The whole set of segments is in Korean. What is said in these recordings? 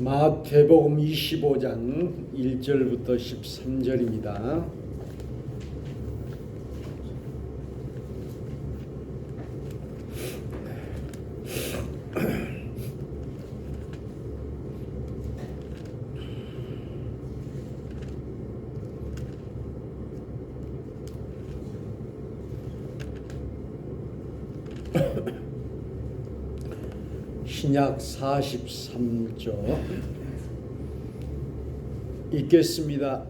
마태복음 25장 1절부터 13절입니다. 신약 43조 읽겠습니다.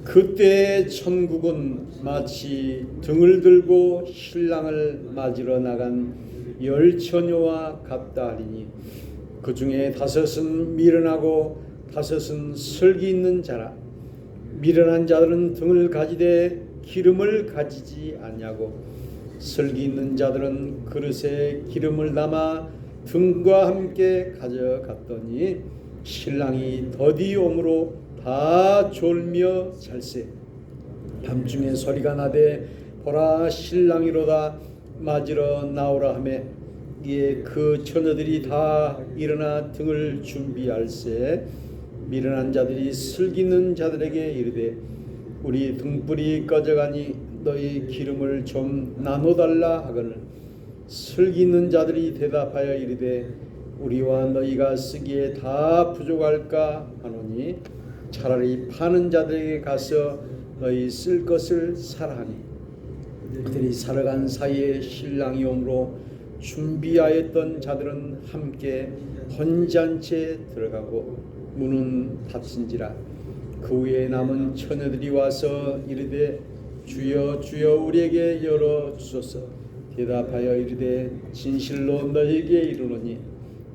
그때 천국은 마치 등을 들고 신랑을 맞으러 나간 열 처녀와 같다 하리니 그 중에 다섯은 미련하고 다섯은 슬기 있는 자라. 미련한 자들은 등을 가지되 기름을 가지지 않냐고, 슬기 있는 자들은 그릇에 기름을 담아 등과 함께 가져갔더니 신랑이 더디 오므로 다 졸며 잘세. 밤중에 소리가 나되 보라 신랑이로다, 맞으러 나오라 하매 이에 그 처녀들이 다 일어나 등을 준비할세. 미련한 자들이 슬기 있는 자들에게 이르되 우리 등불이 꺼져가니 너희 기름을 좀 나눠달라 하거늘, 슬기 있는 자들이 대답하여 이르되 우리와 너희가 쓰기에 다 부족할까 하노니 차라리 파는 자들에게 가서 너희 쓸 것을 사라 하니, 그들이 살아간 사이에 신랑이 오므로 준비하였던 자들은 함께 혼잔치에 들어가고 문은 닫힌지라. 그 후에 남은 처녀들이 와서 이르되 주여 주여 우리에게 열어 주소서. 대답하여 이르되 진실로 너희에게 이르노니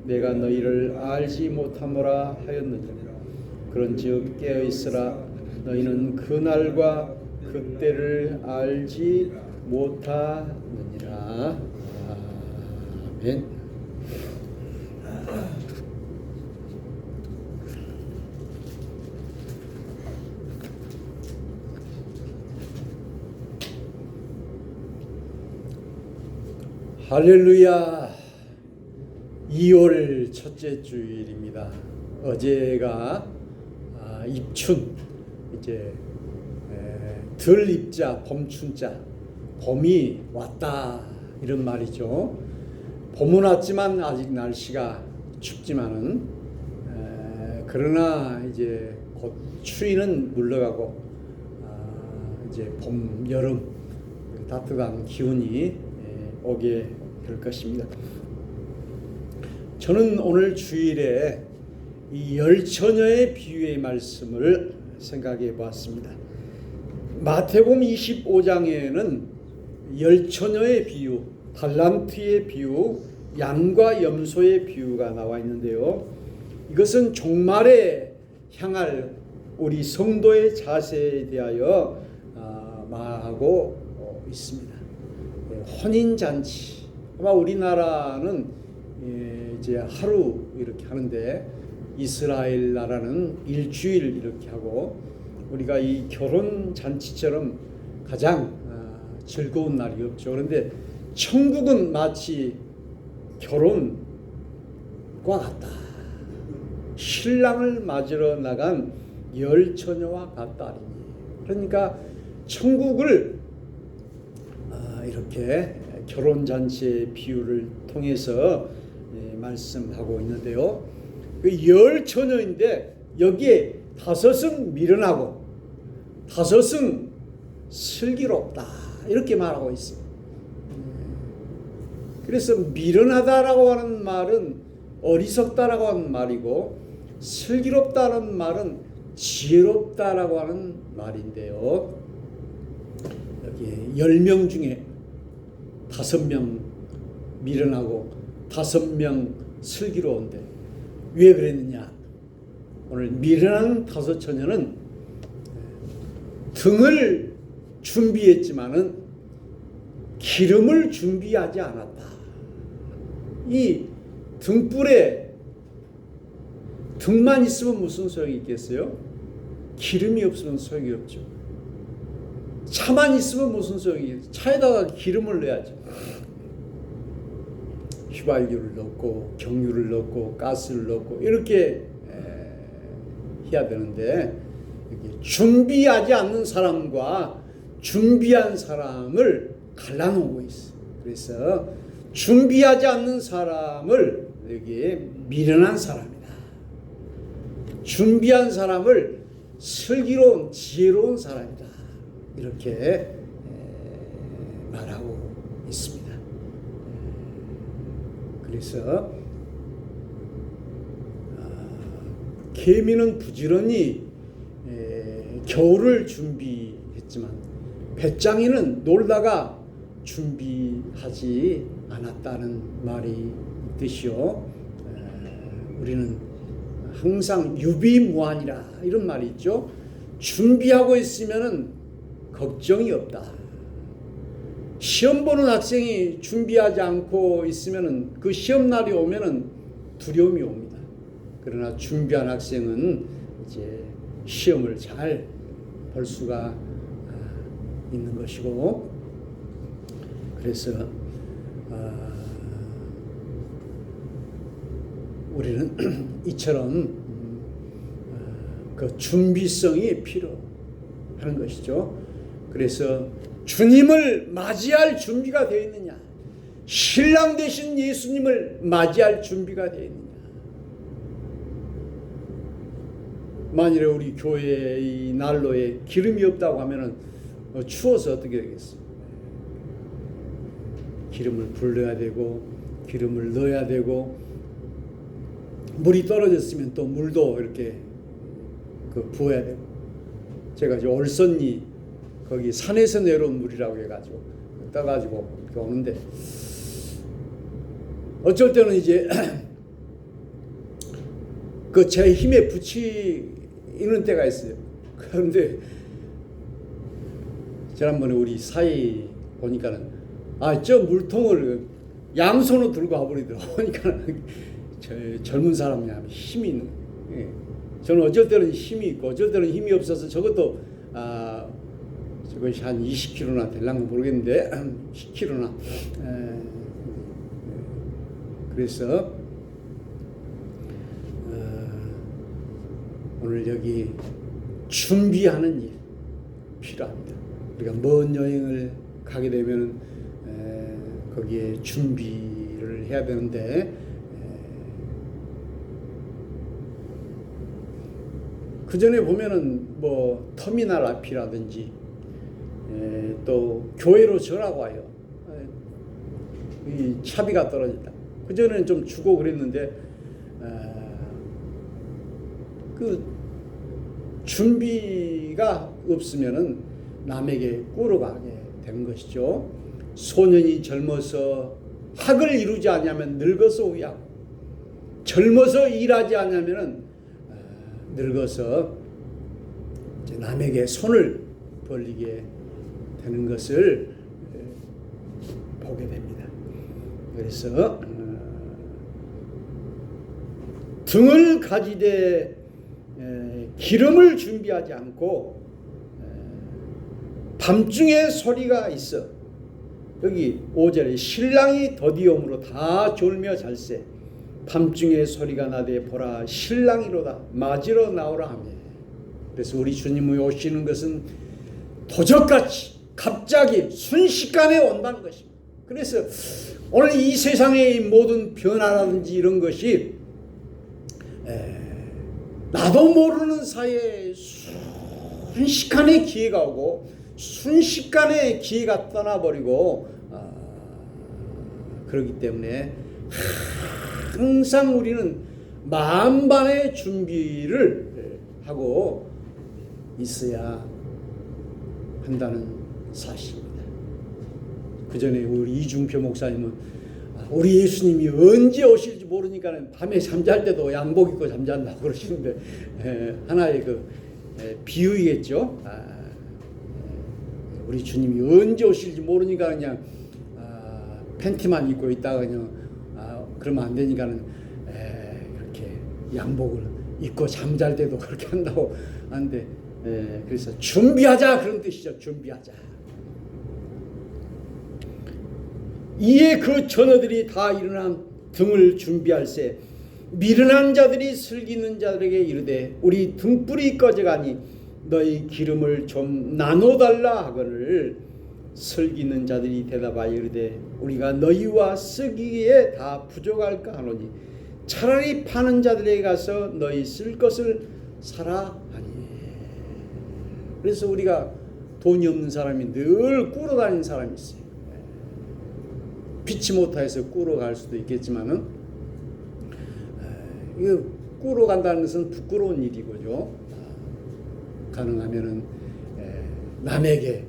내가 너희를 알지 못하노라 하였느니라. 그런즉 깨어있으라. 너희는 그 날과 그 때를 알지 못하느니라. 아멘. 할렐루야. 2월 첫째 주일입니다. 어제가 입춘, 이제 들 입자 봄춘자, 봄이 왔다 이런 말이죠. 봄은 왔지만 아직 날씨가 춥지만은 그러나 이제 곧 추위는 물러가고 이제 봄, 여름 따뜻한 기운이 오게 될 것입니다. 저는 오늘 주일에 이 열 처녀의 비유의 말씀을 생각해 보았습니다. 마태복음 25장에는 열 처녀의 비유, 달란트의 비유, 양과 염소의 비유가 나와 있는데요. 이것은 종말에 향할 우리 성도의 자세에 대하여 말하고 있습니다. 혼인잔치, 아마 우리나라는 이제 하루 이렇게 하는데 이스라엘 나라는 일주일 이렇게 하고, 우리가 이 결혼잔치처럼 가장 즐거운 날이 없죠. 그런데 천국은 마치 결혼과 같다. 신랑을 맞으러 나간 열 처녀와 같다. 그러니까 천국을 이렇게 결혼잔치의 비유를 통해서 말씀하고 있는데요. 그 열 처녀인데 여기에 다섯은 미련하고 다섯은 슬기롭다 이렇게 말하고 있습니다. 그래서 미련하다라고 하는 말은 어리석다라고 하는 말이고, 슬기롭다는 말은 지혜롭다라고 하는 말인데요. 여기 10명 중에 5명 미련하고 5명 슬기로운데 왜 그랬느냐? 오늘 미련한 다섯 처녀는 등을 준비했지만은 기름을 준비하지 않았다. 이 등불에 등만 있으면 무슨 소용이 있겠어요? 기름이 없으면 소용이 없죠. 차만 있으면 무슨 소용이 있겠어요? 차에다가 기름을 넣어야죠. 휘발유를 넣고 경유를 넣고 가스를 넣고 이렇게 해야 되는데 준비하지 않는 사람과 준비한 사람을 갈라놓고 있어요. 그래서 준비하지 않는 사람을 여기 미련한 사람이다. 준비한 사람을 슬기로운 지혜로운 사람이다. 이렇게 말하고 있습니다. 그래서 개미는 부지런히 겨울을 준비했지만 배짱이는 놀다가 준비하지 않았다는 말이 있듯이요. 우리는 항상 유비무환이라 이런 말이 있죠. 준비하고 있으면은 걱정이 없다. 시험 보는 학생이 준비하지 않고 있으면은 그 시험 날이 오면은 두려움이 옵니다. 그러나 준비한 학생은 이제 시험을 잘 볼 수가 있는 것이고, 그래서 우리는 이처럼 그 준비성이 필요하는 것이죠. 그래서 주님을 맞이할 준비가 되어 있느냐, 신랑 되신 예수님을 맞이할 준비가 되어 있느냐. 만일에 우리 교회의 난로에 기름이 없다고 하면은 추워서 어떻게 되겠어요? 기름을 불러야 되고 기름을 넣어야 되고, 물이 떨어졌으면 또 물도 이렇게 부어야 되고. 제가 이제 올선리 거기 산에서 내려온 물이라고 해가지고 떠가지고 오는데, 어쩔 때는 이제 그 제 힘에 부치는 때가 있어요. 그런데 지난번에 우리 사이 보니까는 저 물통을 양손으로 들고 와버리더라고. 그러니까 젊은 사람이 힘이 있는. 저는 어쩔 때는 힘이 있고 어쩔 때는 힘이 없어서 저것도 저것이 한 20kg나 될랑가 모르겠는데 10kg나. 그래서 오늘 여기 준비하는 일 필요합니다. 우리가 먼 여행을 가게 되면 거기에 준비를 해야 되는데, 그 전에 보면은 뭐 터미널 앞이라든지 또 교회로 전화가 와요. 이 차비가 떨어진다. 그 전에는 좀 주고 그랬는데 그 준비가 없으면은 남에게 꾸러가게 되는 것이죠. 소년이 젊어서 학을 이루지 않으면 늙어서 후회하고, 젊어서 일하지 않으면은 늙어서 이제 남에게 손을 벌리게 되는 것을 보게 됩니다. 그래서 등을 가지되 기름을 준비하지 않고 밤중에 소리가 있어. 여기 5절에 신랑이 더디움으로 다 졸며 잘세. 밤중에 소리가 나되 보라 신랑이로다 맞으러 나오라 하며. 그래서 우리 주님이 오시는 것은 도적같이 갑자기 순식간에 온다는 것입니다. 그래서 오늘 이 세상의 모든 변화라든지 이런 것이 나도 모르는 사이에 순식간에 기회가 오고 순식간에 기회가 떠나버리고 그렇기 때문에 항상 우리는 만반의 준비를 하고 있어야 한다는 사실입니다. 그 전에 우리 이중표 목사님은 우리 예수님이 언제 오실지 모르니까 밤에 잠잘 때도 양복 입고 잠잔다고 그러시는데, 하나의 그 비유이겠죠. 우리 주님이 언제 오실지 모르니까 그냥 팬티만 입고 있다가 그냥 그러면 안 되니까는 이렇게 양복을 입고 잠잘 때도 그렇게 한다고 하는데, 그래서 준비하자 그런 뜻이죠. 준비하자. 이에 그 처녀들이 다 일어나 등을 준비할세 미련한 자들이 슬기는 자들에게 이르되 우리 등불이 꺼져가니 너희 기름을 좀 나눠달라 하거늘 슬기는 자들이 대답하여 이르되 우리가 너희와 쓰기에 다 부족할까 하노니 차라리 파는 자들에게 가서 너희 쓸 것을 사라 하니. 그래서 우리가 돈이 없는 사람이 늘 꾸러 다니는 사람이 있어요. 피치 못해서 꾸러 갈 수도 있겠지만은 이거 꾸러 간다는 것은 부끄러운 일이고요. 가능하면은 남에게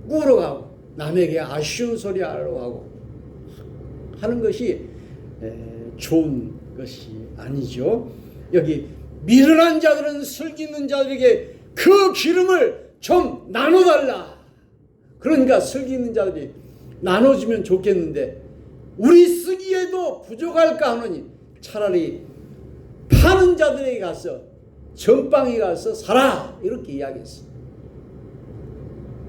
꾸러 가고 남에게 아쉬운 소리 하려고 하고 하는 것이 좋은 것이 아니죠. 여기 미련한 자들은 슬기는 자들에게 그 기름을 좀 나눠달라. 그러니까 슬기는 자들이 나눠주면 좋겠는데 우리 쓰기에도 부족할까 하노니 차라리 파는 자들에게 가서 전방에 가서 사라 이렇게 이야기했어요.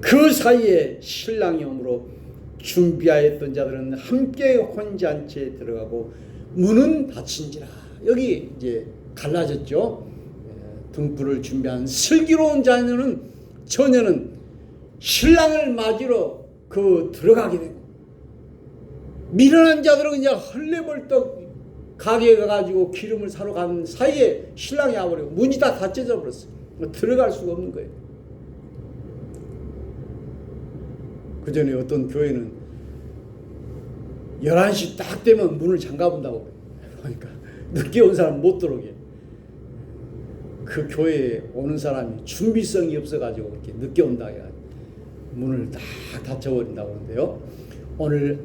그 사이에 신랑이 오므로 준비하였던 자들은 함께 혼잔치에 들어가고 문은 닫힌지라. 여기 이제 갈라졌죠. 등불을 준비한 슬기로운 처녀는 신랑을 맞으러 들어가게 되고 미련한 자들은 그냥 헐레벌떡 가게에 가가지고 기름을 사러 가는 사이에 신랑이 와버리고 문이 다 닫혀져 버렸어요. 들어갈 수가 없는 거예요. 그 전에 어떤 교회는 11시 딱 되면 문을 잠가본다고 그러니까 늦게 온 사람 못 들어오게. 그 교회에 오는 사람이 준비성이 없어가지고 이렇게 늦게 온다 해가지고 문을 다 닫혀버린다고 하는데요. 오늘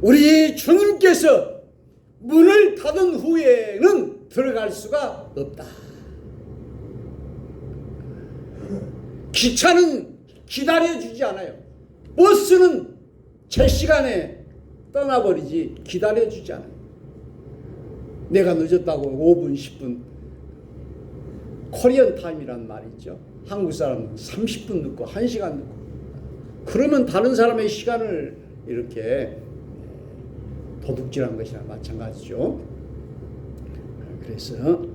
우리 주님께서 문을 닫은 후에는 들어갈 수가 없다. 기차는 기다려주지 않아요. 버스는 제 시간에 떠나버리지 기다려주지 않아요. 내가 늦었다고 5분 10분 코리안 타임이라는 말이 있죠. 한국 사람은 30분 늦고 1시간 늦고 그러면 다른 사람의 시간을 이렇게 도둑질한 것이랑 마찬가지죠. 그래서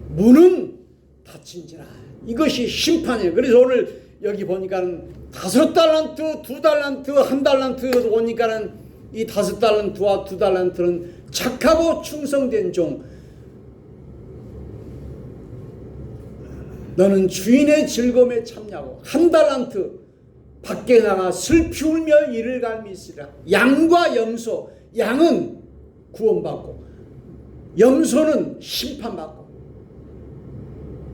문은 닫힌지라. 이것이 심판이에요. 그래서 오늘 여기 보니까는 5달란트, 2달란트, 1달란트 오니까는 이 5달란트와 2달란트는 착하고 충성된 종. 너는 주인의 즐거움에 참여하고 1달란트 밖에 나가 슬피 울며 이를 갈미시라. 양과 염소, 양은 구원받고 염소는 심판받고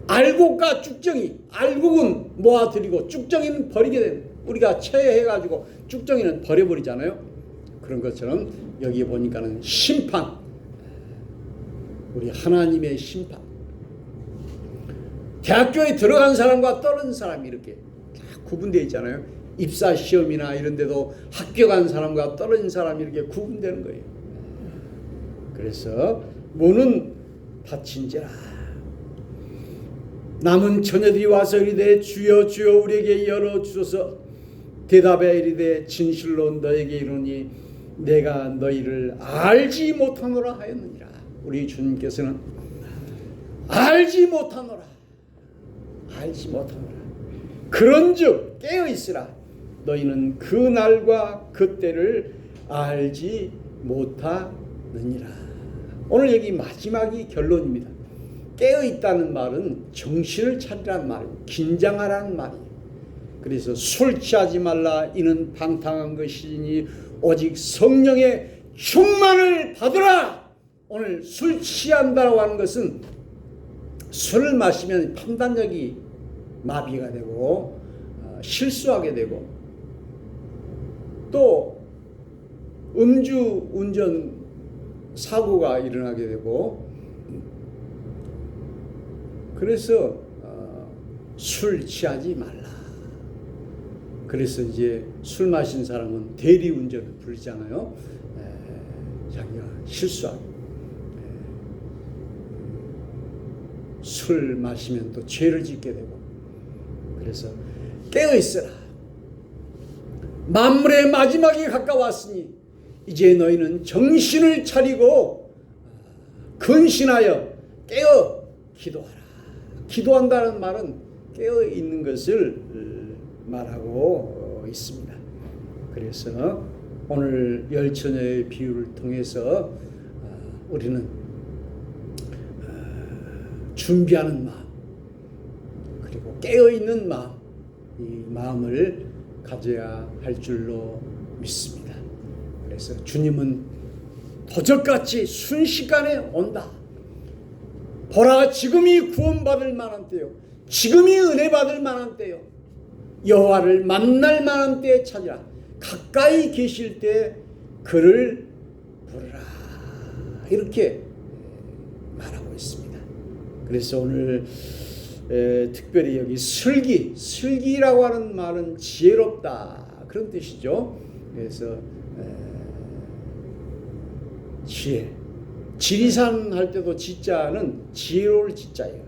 알곡과 쭉정이, 알곡은 모아들이고 쭉정이는 버리게 됩니다. 우리가 체해가지고 쭉정이는 버려버리잖아요. 그런 것처럼 여기 보니까는 심판, 우리 하나님의 심판. 대학교에 들어간 사람과 떨어진 사람이 이렇게 구분되어 있잖아요. 입사 시험이나 이런 데도 합격한 사람과 떨어진 사람이 이렇게 구분되는 거예요. 그래서 문은 닫힌지라. 남은 처녀들이 와서 이르되 주여 주여 우리에게 열어주소서. 대답에 이르되 진실로 너에게 이르노니 내가 너희를 알지 못하노라 하였느니라. 우리 주님께서는 알지 못하노라. 그런즉 깨어있으라. 너희는 그 날과 그 때를 알지 못하느니라. 오늘 여기 마지막이 결론입니다. 깨어있다는 말은 정신을 차리라는 말이에요. 긴장하라는 말이에요. 그래서 술 취하지 말라. 이는 방탕한 것이니 오직 성령의 충만을 받으라. 오늘 술 취한다고 하는 것은 술을 마시면 판단력이 마비가 되고 실수하게 되고 또 음주 운전 사고가 일어나게 되고 그래서 술 취하지 말라. 그래서 이제 술 마신 사람은 대리운전을 부르잖아요. 자기가 실수하고 술 마시면 또 죄를 짓게 되고 그래서 깨어있으라. 만물의 마지막이 가까웠으니 이제 너희는 정신을 차리고 근신하여 깨어 기도하라. 기도한다는 말은 깨어 있는 것을 말하고 있습니다. 그래서 오늘 열처녀의 비유를 통해서 우리는 준비하는 마음, 그리고 깨어 있는 마음, 이 마음을 가져야 할 줄로 믿습니다. 그래서 주님은 도적같이 순식간에 온다. 보라, 지금이 구원받을 만한 때요, 지금이 은혜 받을 만한 때요, 여호와를 만날 만한 때에 찾으라. 가까이 계실 때 그를 부르라. 이렇게 말하고 있습니다. 그래서 오늘 특별히 여기 슬기라고 하는 말은 지혜롭다, 그런 뜻이죠. 그래서 지혜, 지리산 할 때도 지자는 지혜로울 지자예요.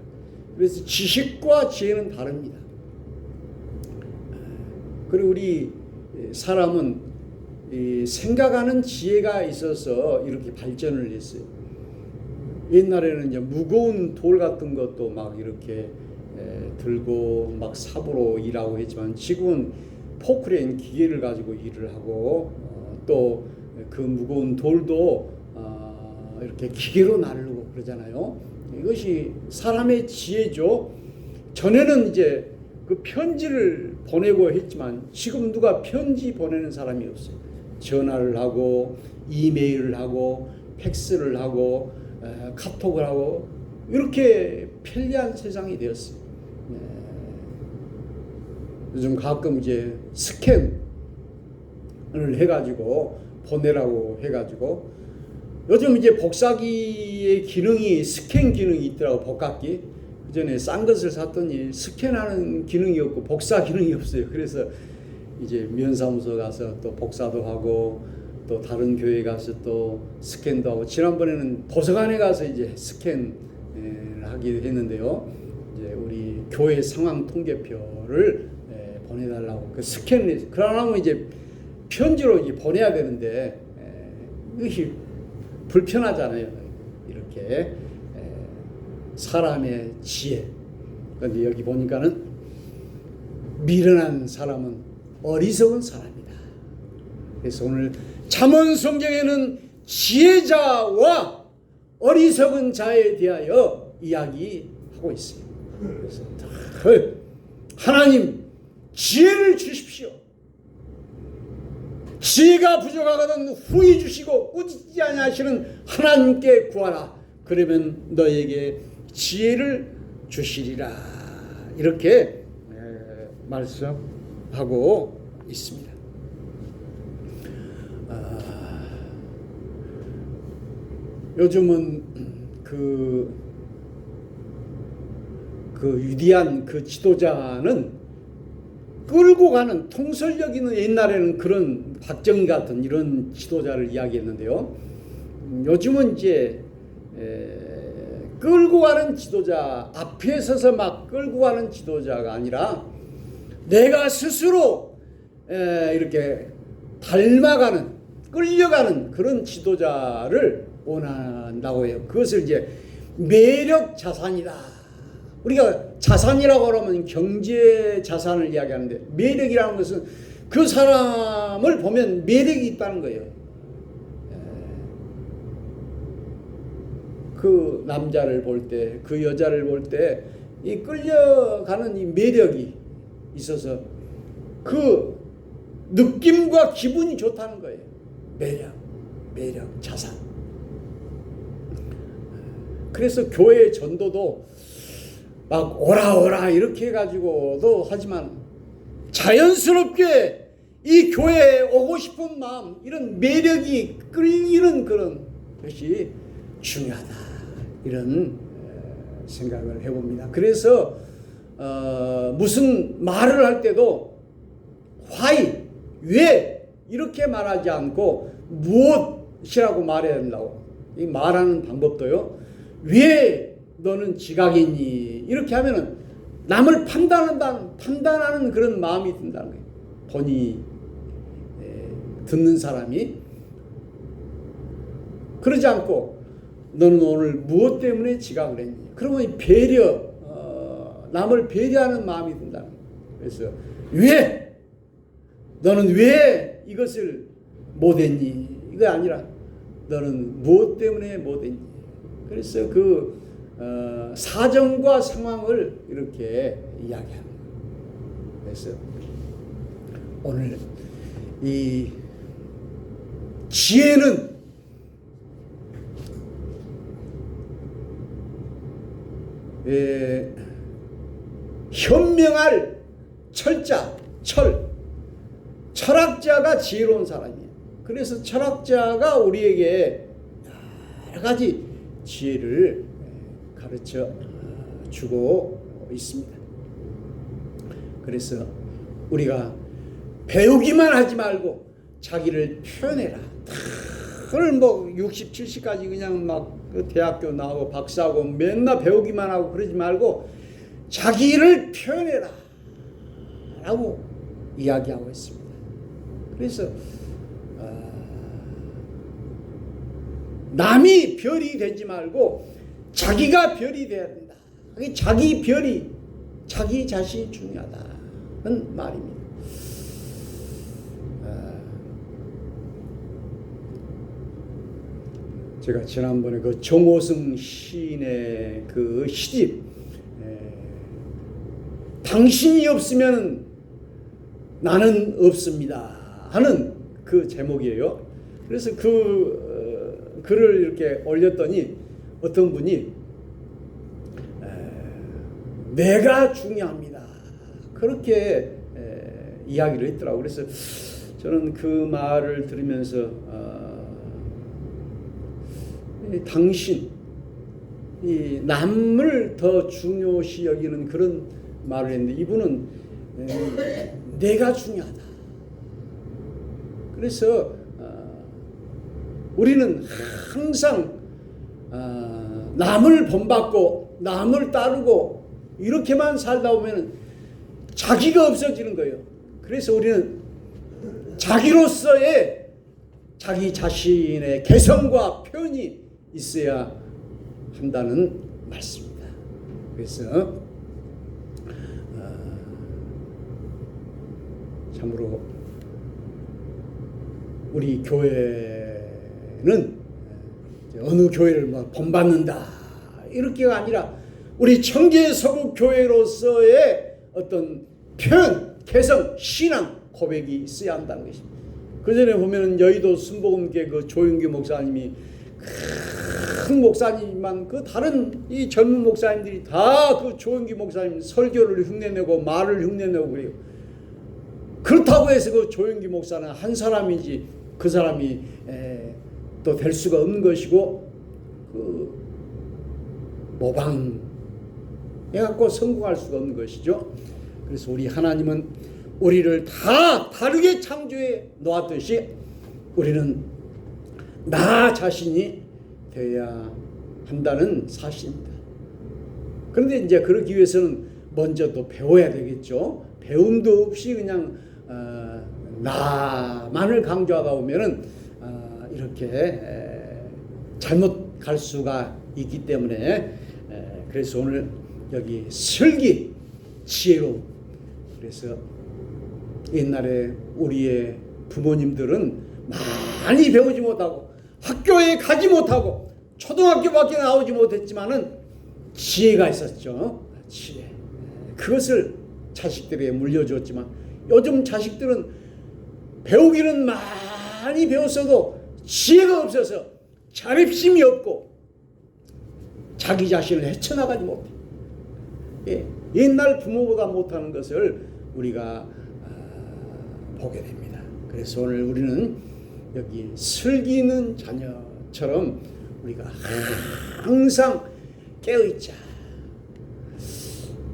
그래서 지식과 지혜는 다릅니다. 그리고 우리 사람은 생각하는 지혜가 있어서 이렇게 발전을 했어요. 옛날에는 이제 무거운 돌 같은 것도 막 이렇게 들고 막 삽으로 일하고 했지만 지금은 포크레인 기계를 가지고 일을 하고 또 그 무거운 돌도 이렇게 기계로 나르고 그러잖아요. 이것이 사람의 지혜죠. 전에는 이제 그 편지를 보내고 했지만 지금 누가 편지 보내는 사람이 없어요. 전화를 하고 이메일을 하고 팩스를 하고 카톡을 하고 이렇게 편리한 세상이 되었어요. 요즘 가끔 이제 스캔을 해가지고 보내라고 해가지고 요즘 이제 복사기의 기능이 스캔 기능이 있더라고. 복각기. 그전에 싼 것을 샀더니 스캔하는 기능이 없고 복사 기능이 없어요. 그래서 이제 면사무소 가서 또 복사도 하고 또 다른 교회 가서 또 스캔도 하고, 지난번에는 도서관에 가서 이제 스캔을 하기도 했는데요. 이제 우리 교회 상황 통계표를 보내달라고 그 스캔을, 그러려면 이제 편지로 이제 보내야 되는데 이것이 불편하잖아요. 이렇게 사람의 지혜. 그런데 여기 보니까는 미련한 사람은 어리석은 사람이다. 그래서 오늘 잠언 성경에는 지혜자와 어리석은 자에 대하여 이야기하고 있어요. 그래서 하나님 지혜를 주십시오. 지혜가 부족하거든 후히 주시고 꾸짖지 아니하시는 하나님께 구하라. 그러면 너에게 지혜를 주시리라. 이렇게 말씀하고 있습니다. 요즘은 그 위대한 그 지도자는 끌고 가는 통솔력 있는, 옛날에는 그런 박정희 같은 이런 지도자를 이야기했는데요. 요즘은 이제 끌고 가는 지도자, 앞에 서서 막 끌고 가는 지도자가 아니라 내가 스스로 이렇게 닮아가는, 끌려가는 그런 지도자를 원한다고 해요. 그것을 이제 매력 자산이다. 우리가 자산이라고 하면 경제 자산을 이야기하는데, 매력이라는 것은 그 사람을 보면 매력이 있다는 거예요. 그 남자를 볼 때, 그 여자를 볼 때 이 끌려가는 이 매력이 있어서 그 느낌과 기분이 좋다는 거예요. 매력, 자산. 그래서 교회 전도도 막 오라 이렇게 해가지고도 하지만 자연스럽게 이 교회에 오고 싶은 마음, 이런 매력이 끌리는 그런 것이 중요하다, 이런 생각을 해봅니다. 그래서 무슨 말을 할 때도 why, 왜 이렇게 말하지 않고 무엇이라고 말해야 된다고. 이 말하는 방법도요, 왜 너는 지각했니? 이렇게 하면은 남을 판단하는 그런 마음이 든다는 거예요. 본인이 듣는 사람이. 그러지 않고 너는 오늘 무엇 때문에 지각을 했니? 그러면 배려, 남을 배려하는 마음이 든다. 그래서 왜? 너는 왜 이것을 못했니? 이거 아니라 너는 무엇 때문에 못했니? 그래서 그 사정과 상황을 이렇게 이야기하는 거예요. 그래서 오늘 이 지혜는 현명할 철학자가 지혜로운 사람이에요. 그래서 철학자가 우리에게 여러 가지 지혜를 가르쳐 주고 있습니다. 그래서 우리가 배우기만 하지 말고 자기를 표현해라. 오늘 뭐 60, 70까지 그냥 막 대학교 나오고 박사하고 맨날 배우기만 하고 그러지 말고 자기를 표현해라 라고 이야기하고 있습니다. 그래서 남이 별이 되지 말고 자기가 별이 돼야 된다. 자기 별이 자기 자신이 중요하다는 말입니다. 제가 지난번에 그 정호승 시인의 그 시집 당신이 없으면 나는 없습니다 하는 그 제목이에요. 그래서 그 글을 이렇게 올렸더니 어떤 분이 내가 중요합니다 그렇게 이야기를 했더라고요. 그래서 저는 그 말을 들으면서 당신, 이 남을 더 중요시 여기는 그런 말을 했는데 이분은 내가 중요하다. 그래서 우리는 항상 남을 본받고 남을 따르고 이렇게만 살다 보면 자기가 없어지는 거예요. 그래서 우리는 자기로서의 자기 자신의 개성과 표현이 있어야 한다는 말씀입니다. 그래서 참으로 우리 교회는 어느 교회를 뭐 본받는다 이렇게가 아니라 우리 청계서구교회로서의 어떤 표현, 개성, 신앙, 고백이 있어야 한다는 것입니다. 그 전에 보면은 여의도 순복음교회 그 조윤규 목사님이 큰 목사님이지만 그 다른 이 젊은 목사님들이 다 그 조윤규 목사님 설교를 흉내내고 말을 흉내내고 그래요. 그렇다고 해서 그 조윤규 목사는 한 사람이지 그 사람이 또 될 수가 없는 것이고 그 모방해 갖고 성공할 수가 없는 것이죠. 그래서 우리 하나님은 우리를 다 다르게 창조해 놓았듯이 우리는 나 자신이 되어야 한다는 사실입니다. 그런데 이제 그러기 위해서는 먼저 또 배워야 되겠죠. 배움도 없이 그냥 나만을 강조하다 보면은 이렇게 잘못 갈 수가 있기 때문에 그래서 오늘 여기 슬기 지혜로움. 그래서 옛날에 우리의 부모님들은 많이 배우지 못하고 학교에 가지 못하고 초등학교밖에 나오지 못했지만은 지혜가 있었죠. 지혜. 그것을 자식들에게 물려줬지만 요즘 자식들은 배우기는 많이 배웠어도 지혜가 없어서 자립심이 없고 자기 자신을 헤쳐나가지 못해. 옛날 부모보다 못하는 것을 우리가 보게 됩니다. 그래서 오늘 우리는 여기 슬기는 자녀처럼 우리가 항상 깨어있자.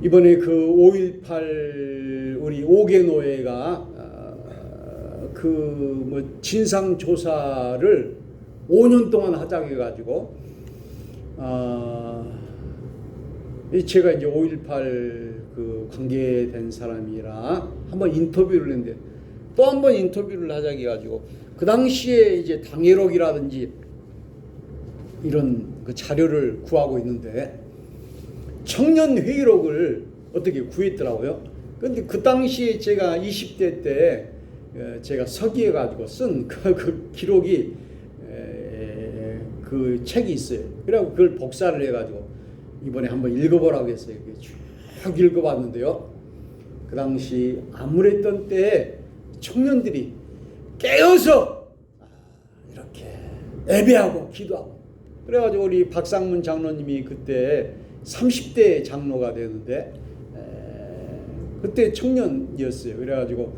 이번에 그 5.18 우리 5개 노예가 그 뭐 진상 조사를 5년 동안 하자고 해가지고 제가 이제 5.18 그 관계된 사람이라 한번 인터뷰를 했는데 또 한번 인터뷰를 하자고 해가지고 그 당시에 이제 당해록이라든지 이런 그 자료를 구하고 있는데 청년 회의록을 어떻게 구했더라고요. 근데 그 당시에 제가 20대 때 제가 서기해 가지고 쓴 그 기록이 그 책이 있어요. 그래갖고 그걸 복사를 해가지고 이번에 한번 읽어보라고 했어요. 쭉 읽어봤는데요. 그 당시 암울했던 때에 청년들이 깨어서 이렇게 예배하고 기도하고, 그래가지고 우리 박상문 장로님이 그때 30대 장로가 되는데 그때 청년이었어요. 그래가지고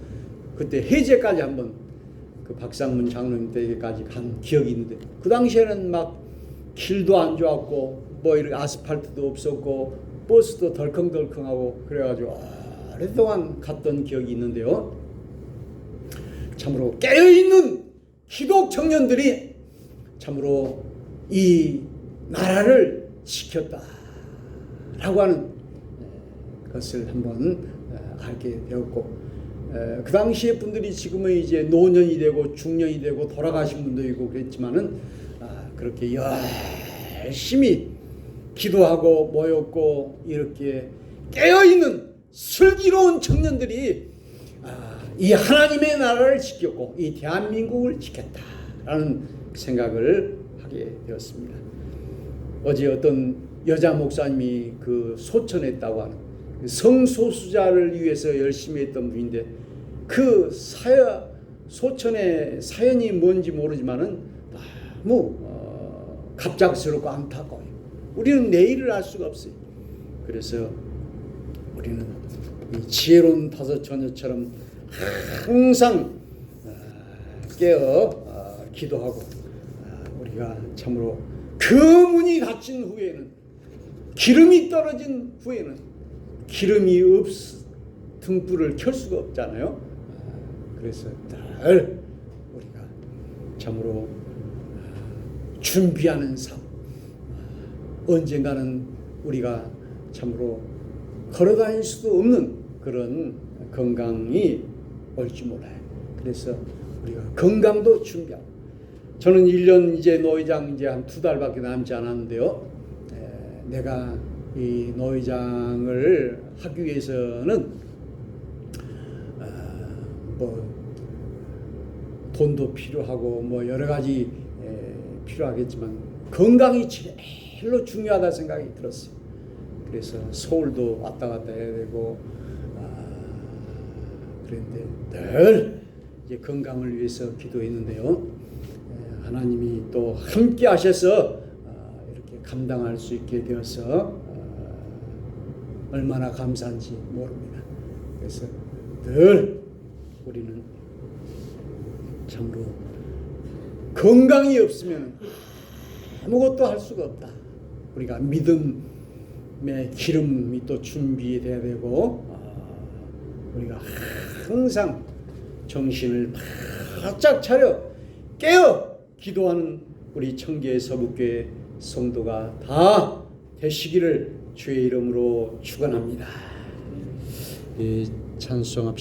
그때 해제까지 한번 그 박상문 장로님 댁에까지 간 기억이 있는데, 그 당시에는 막 길도 안 좋았고 뭐 이렇게 아스팔트도 없었고 버스도 덜컹덜컹하고 그래가지고 오랫동안 갔던 기억이 있는데요. 참으로 깨어있는 기독 청년들이 참으로 이 나라를 지켰다라고 하는 것을 한번 알게 되었고, 그 당시의 분들이 지금은 이제 노년이 되고 중년이 되고 돌아가신 분도 있고 그랬지만은 그렇게 열심히 기도하고 모였고 이렇게 깨어있는 슬기로운 청년들이 이 하나님의 나라를 지켰고 이 대한민국을 지켰다라는 생각을 하게 되었습니다. 어제 어떤 여자 목사님이 그 소천했다고 하는 성소수자를 위해서 열심히 했던 분인데, 그 소천의 사연이 뭔지 모르지만은 너무 갑작스럽고 안타까워요. 우리는 내일을 알 수가 없어요. 그래서 우리는 이 지혜로운 다섯 처녀처럼 항상 깨어 기도하고, 우리가 참으로 그 문이 닫힌 후에는, 기름이 떨어진 후에는 기름이 등불을 켤 수가 없잖아요. 그래서 늘 우리가 참으로 준비하는 삶, 언젠가는 우리가 참으로 걸어다닐 수도 없는 그런 건강이 올지 몰라요. 그래서 우리가 건강도 준비하고, 저는 1년 이제 노회장 이제 한 2달밖에 남지 않았는데요. 내가 이 노회장을 하기 위해서는 뭐 돈도 필요하고 뭐 여러 가지 필요하겠지만 건강이 제일로 중요하다 생각이 들었어요. 그래서 서울도 왔다 갔다 해야 되고 그런데 늘 이제 건강을 위해서 기도했는데요. 하나님이 또 함께 하셔서 이렇게 감당할 수 있게 되어서 얼마나 감사한지 모릅니다. 그래서 늘 우리는 참으로 건강이 없으면 아무것도 할 수가 없다. 우리가 믿음의 기름이 또 준비돼야 되고, 우리가 항상 정신을 바짝 차려 깨어 기도하는 우리 청계 서북교회 성도가 다 되시기를 주의 이름으로 축원합니다. 찬송합시다.